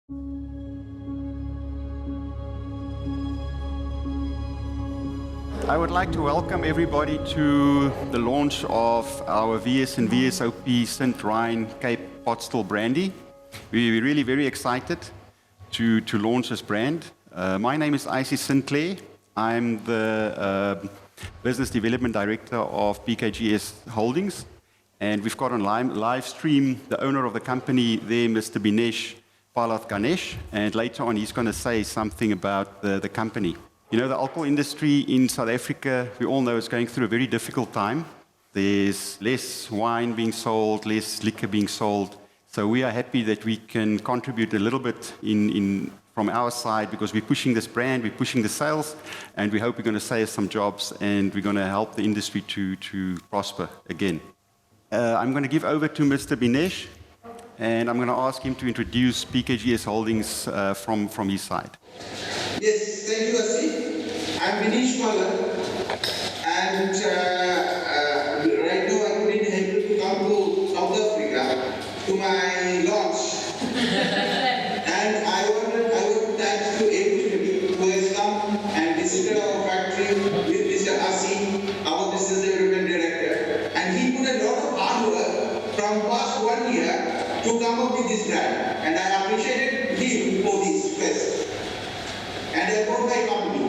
I would like to welcome everybody to the launch of our VS and VSOP St.Rhine Cape Pot Still Brandy. We're really very excited to launch this brand. My name is Aisie Sinclair. I'm the Business Development Director of BKGS Holdings. And we've got on live stream the owner of the company there, Mr. Binesh Pallath Ganesh. And later on, he's going to say something about the company. You know, the alcohol industry in South Africa, we all know, is going through a very difficult time. There's less wine being sold, less liquor being sold. So we are happy that we can contribute a little bit from our side, because we're pushing this brand, we're pushing the sales, and we hope we're going to save some jobs, and we're going to help the industry to prosper again. I'm going to give over to Mr. Binesh, and I'm going to ask him to introduce BKGS Holdings from his side. Yes, thank you, Aisie. I'm Binesh Pallath, and right now I'm being able to come to South Africa to my launch. And I would thank to everybody who has come and visited our factory with Mr. Aisie, our business development director. And he put a lot of hard work from past 1 year to come up with this brand. And I appreciated him for this first. And I brought my company.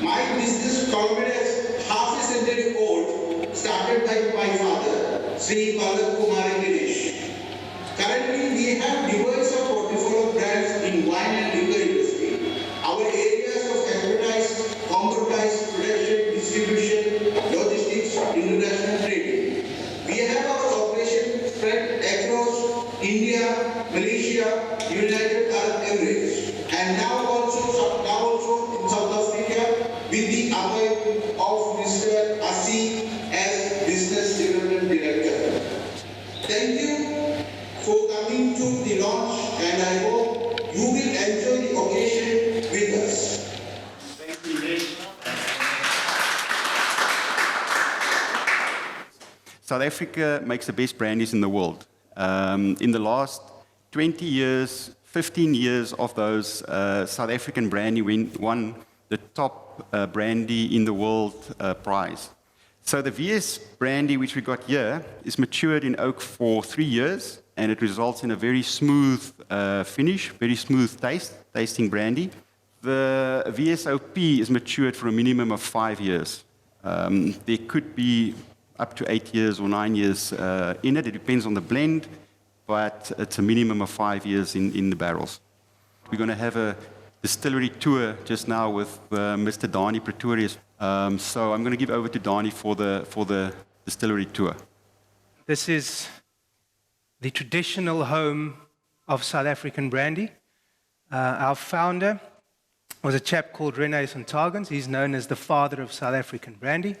My business culminates half a century old, started by my father, Sri Pallath Kumar Ganesh. Currently, we have diverse portfolio of brands in wine and liquor industry. Our areas of expertise, commercialized production, distribution, logistics, international trading. We have our operation spread across India, Malaysia, United Arab Emirates, and now also in South Africa with the appointment of Mr. Aisie as Business Development Director. Thank you for coming to the launch, and I hope you will enjoy the occasion with us. Thank you, South Africa makes the best brandies in the world. In the last 20 years, 15 years of those, South African brandy won the top brandy in the world prize. So the VS brandy, which we got here, is matured in oak for 3 years, and it results in a very smooth finish, very smooth tasting brandy. The VSOP is matured for a minimum of 5 years. There could be up to 8 years or 9 years in it. It depends on the blend, but it's a minimum of 5 years in the barrels. We're going to have a distillery tour just now with Mr. Danie Pretorius. So I'm going to give over to Danie for the distillery tour. This is the traditional home of South African brandy. Our founder was a chap called Rene Santagens. He's known as the father of South African brandy.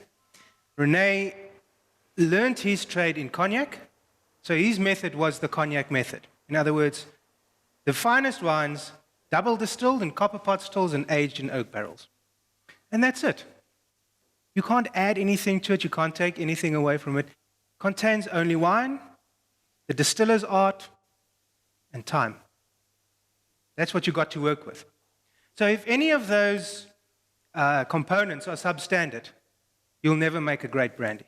Rene learned his trade in cognac, so his method was the cognac method. In other words, the finest wines double distilled in copper pot stills and aged in oak barrels. And that's it. You can't add anything to it, you can't take anything away from it. It contains only wine, the distiller's art, and time. That's what you got to work with. So if any of those components are substandard, you'll never make a great brandy.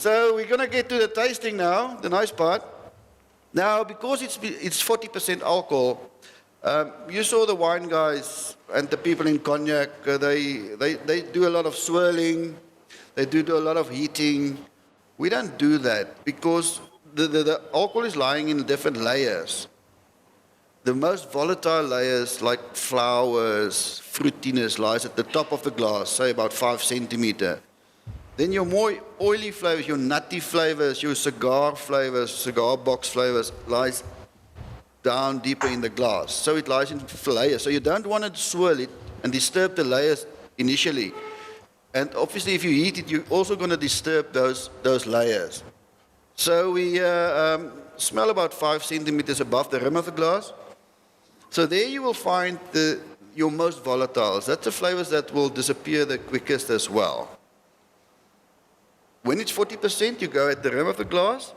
So we're going to get to the tasting now, the nice part. Now, because it's 40% alcohol, you saw the wine guys and the people in cognac, they do a lot of swirling, they do a lot of heating. We don't do that because the alcohol is lying in different layers. The most volatile layers, like flowers, fruitiness, lies at the top of the glass, say about 5 centimeter. Then your more oily flavors, your nutty flavors, your cigar flavors, cigar box flavors, lies down deeper in the glass. So it lies in layers. So you don't want to swirl it and disturb the layers initially. And obviously, if you heat it, you're also going to disturb those layers. So we smell about 5 centimeters above the rim of the glass. So there you will find your most volatiles. That's the flavors that will disappear the quickest as well. When it's 40%, you go at the rim of the glass,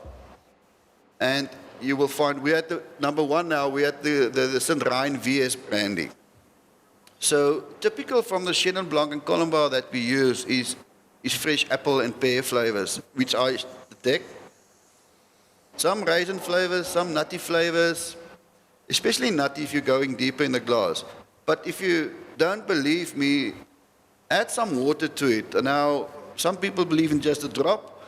and you will find we're at the number one now. We're at the St.Rhine VS brandy. So typical from the Chenin Blanc and Colombard that we use is fresh apple and pear flavors, which I detect. Some raisin flavors, some nutty flavors, especially nutty if you're going deeper in the glass. But if you don't believe me, add some water to it. Now, some people believe in just a drop.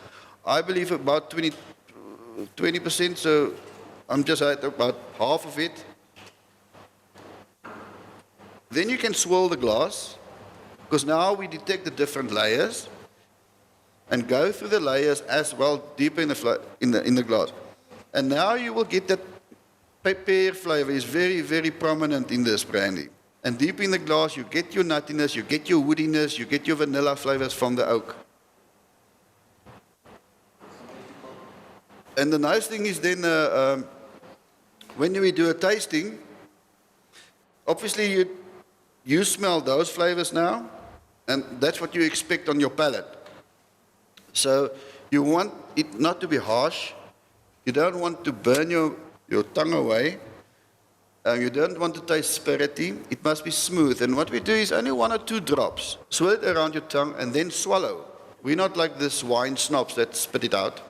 I believe about 20%, so I'm just at about half of it. Then you can swirl the glass, because now we detect the different layers and go through the layers as well deeper in the glass. And now you will get that pear flavor is very, very prominent in this brandy. And deep in the glass, you get your nuttiness, you get your woodiness, you get your vanilla flavors from the oak. And the nice thing is then, when we do a tasting, obviously you smell those flavors now, and that's what you expect on your palate. So you want it not to be harsh. You don't want to burn your tongue away. You don't want to taste spirity. It must be smooth. And what we do is only 1 or 2 drops. Swirl it around your tongue and then swallow. We're not like this wine snobs that spit it out.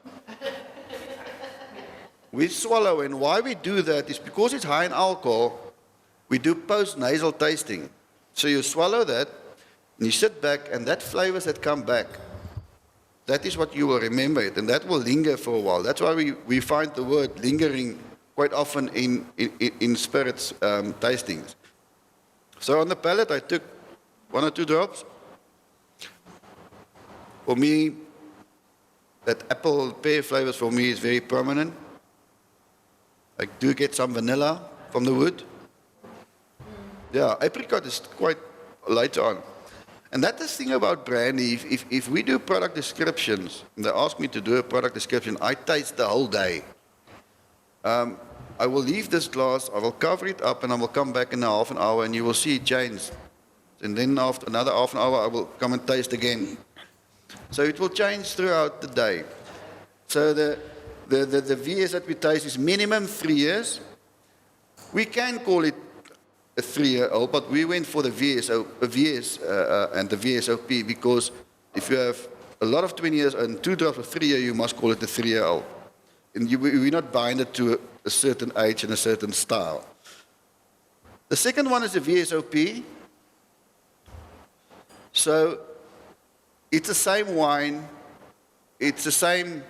We swallow, and why we do that is because it's high in alcohol, we do post-nasal tasting. So you swallow that, and you sit back, and that flavors that come back, that is what you will remember it, and that will linger for a while. That's why we find the word lingering quite often in spirits tastings. So on the palate, I took 1 or 2 drops. For me, that apple pear flavors for me is very prominent. I do get some vanilla from the wood. Yeah, apricot is quite later on. And that's the thing about brandy. If we do product descriptions, and they ask me to do a product description, I taste the whole day. I will leave this glass, I will cover it up, and I will come back in a half an hour, and you will see it change. And then after another half an hour, I will come and taste again. So it will change throughout the day. So the VS that we taste is minimum 3 years. We can call it a 3-year-old, but we went for the VS and the VSOP because if you have a lot of 20 years and 2 drops of 3 year, you must call it a 3-year-old. And we're not binded to a certain age and a certain style. The second one is the VSOP. So it's the same wine, it's the same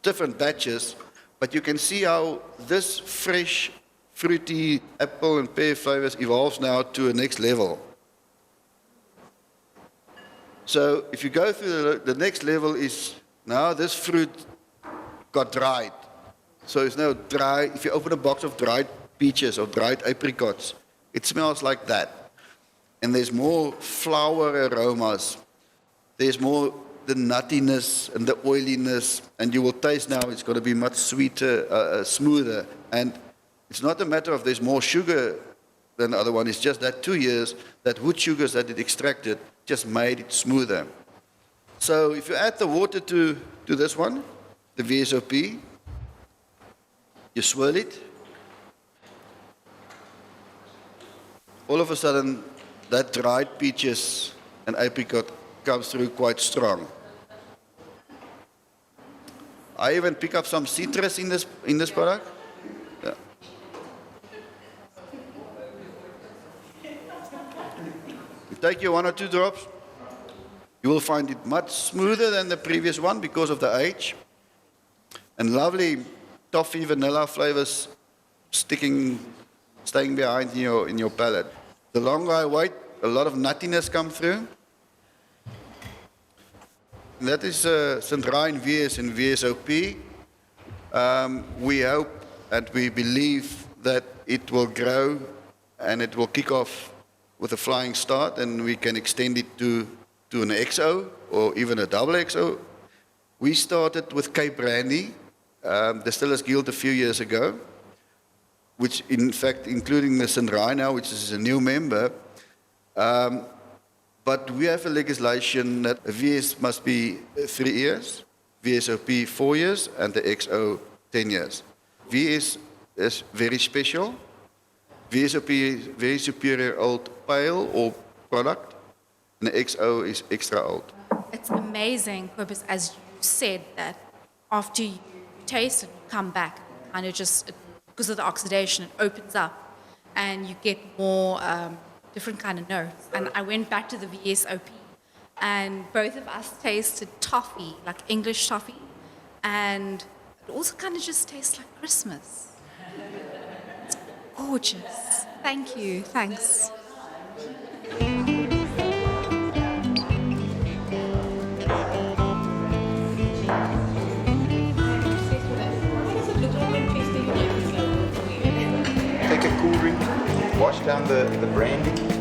different batches, but you can see how this fresh, fruity apple and pear flavors evolves now to a next level. So if you go through the next level is now this fruit got dried. So it's now dry. If you open a box of dried peaches or dried apricots, it smells like that. And there's more flower aromas. There's more the nuttiness and the oiliness, and you will taste now it's going to be much sweeter, smoother. And it's not a matter of there's more sugar than the other one. It's just that 2 years, that wood sugars that it extracted just made it smoother. So if you add the water to this one, the VSOP, you swirl it, all of a sudden that dried peaches and apricot comes through quite strong. I even pick up some citrus in this product. Yeah. You take your 1 or 2 drops, you will find it much smoother than the previous one because of the age. And lovely toffee vanilla flavors staying behind in your palate. The longer I wait, a lot of nuttiness comes through. And that is St.Rhine VS and VSOP. We hope and we believe that it will grow and it will kick off with a flying start, and we can extend it to an XO or even a double XO. We started with Cape Brandy, Distillers Guild a few years ago, which in fact, including the St.Rhine now, which is a new member. But we have a legislation that a VS must be 3 years, VSOP 4 years, and the XO 10 years. VS is very special. VSOP is very superior old pale or product, and the XO is extra old. It's amazing, Kobus, as you said, that after you taste it, you come back, kind of just, because of the oxidation, it opens up, and you get more different kind of notes. And I went back to the VSOP, and both of us tasted toffee, like English toffee, and it also kind of just tastes like Christmas. It's gorgeous. Thank you. Thanks. Take a cool drink, wash down the brandy.